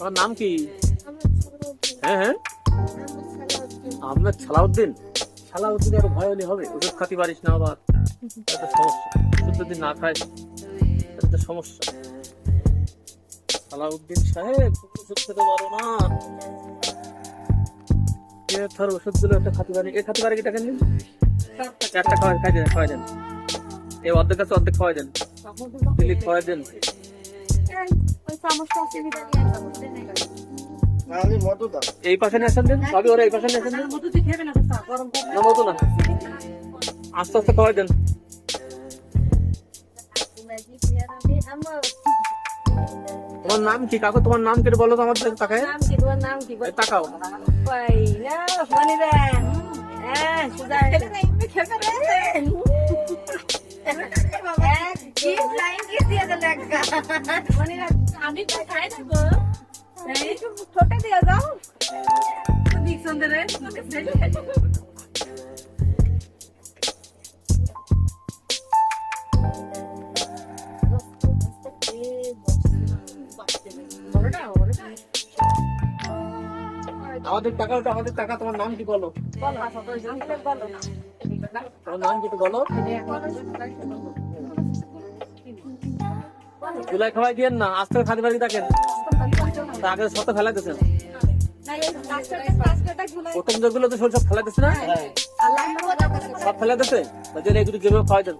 তোমার নাম কি? হ্যাঁ হ্যাঁ, আহমেদ সালাউদ্দিন। সালাউদ্দিন আর ভয় হলে হবে? ওষুধ খাতি পারিস না আবার, একটা সমস্যা। ওষুধ যদি না খাই একটা সমস্যা। সালাউদ্দিন সাহেব ওষুধ খেতে পারো না, ওষুধ গুলো একটা খাতি পারি। এ খাতি পারি কি টাকা নিন, একটা খাওয়াই দেন। এই অর্ধেক আছে, অর্ধেক খাওয়াই দেন, খাওয়াই দেন। এই পাশে নিয়ে আসেন দেন, সবই ওরা এই পাশে নিয়ে আসেন দেন। না মতো না, আস্তে আস্তে খাওয়াই দেন। তোমার নাম কি কাকু? তোমার নাম কি বলো তো? আমার তাকায় তাকাও। আমি তো খাই দেবো, ছোট দিয়ে যাও। আমাদের টাকা, ওটা আমাদের টাকা। তোমার নাম কি বলো? তোমার নাম কি বলো? চুলাই খাওয়াই দিয়েন না, আস্তে খালি বাড়ি থাকেন। আগে শত ফেলা দিয়েছেন, প্রথম যেগুলো তো সব ফেলা দিচ্ছে না, সব ফেলা দিচ্ছে। এগুলো যেভাবে খাওয়াই দেন।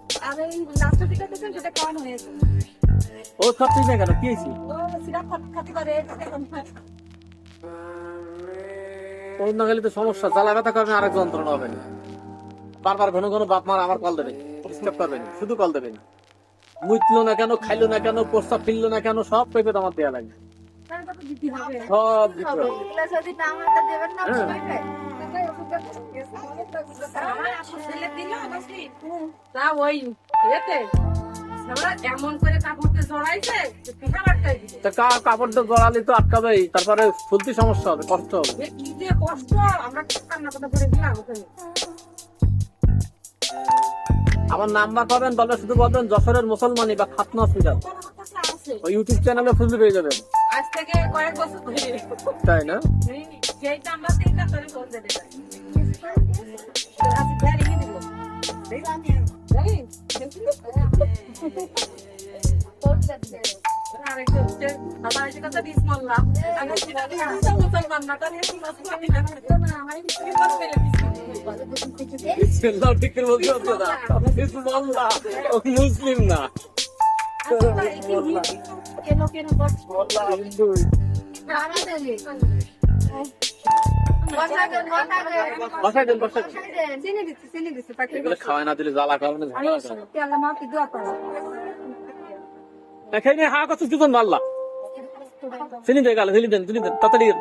ও সব ঠিক না কেন, কি হয়েছে? ওর না গেলে তো সমস্যা, জ্বালা ব্যথা করবেন, আরেক যন্ত্রণা হবে না। বারবার ঘন ঘন বাপ মার আমার কল দেবেন, ডিস্টার্ব করবেন, শুধু কল দেবেন। মুতলো না কেন, খাইলো না কেন, প্রস্তাব ফিরলো না কেন, সব পেপে আমার দেওয়া লাগবে, সব দিতে হবে। কাপড় তো জড়ালে তো আটকাবেই, তারপরে ফুলতে সমস্যা হবে, কষ্ট হবে। আমার নাম্বার পাবেন, বলবে শুধু বলবেন যশোরের মুসলমানি বা খাতনা হসপিটাল, ওই ইউটিউব চ্যানেলে খুঁজে পেয়ে যাবেন। আজ থেকে কয়েক বছর তাই না? মুসলিম না, খাওয়াই না দিলে জ্বালা কারণে হা কত দুজন মারলা। চিনি দিয়ে গেল, চিনি দেন, চিনি দেন, তাড়াতাড়ি দেন।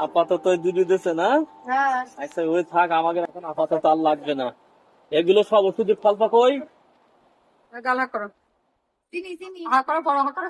আপাতত দুধ দিতেছে না, আচ্ছা ওই থাক, আমাকে এখন আপাতত আর লাগবে না। এগুলো সব ওষুধের ফল পাকই গালা করো, চিনি চিনি হা করো, বড় হা করো,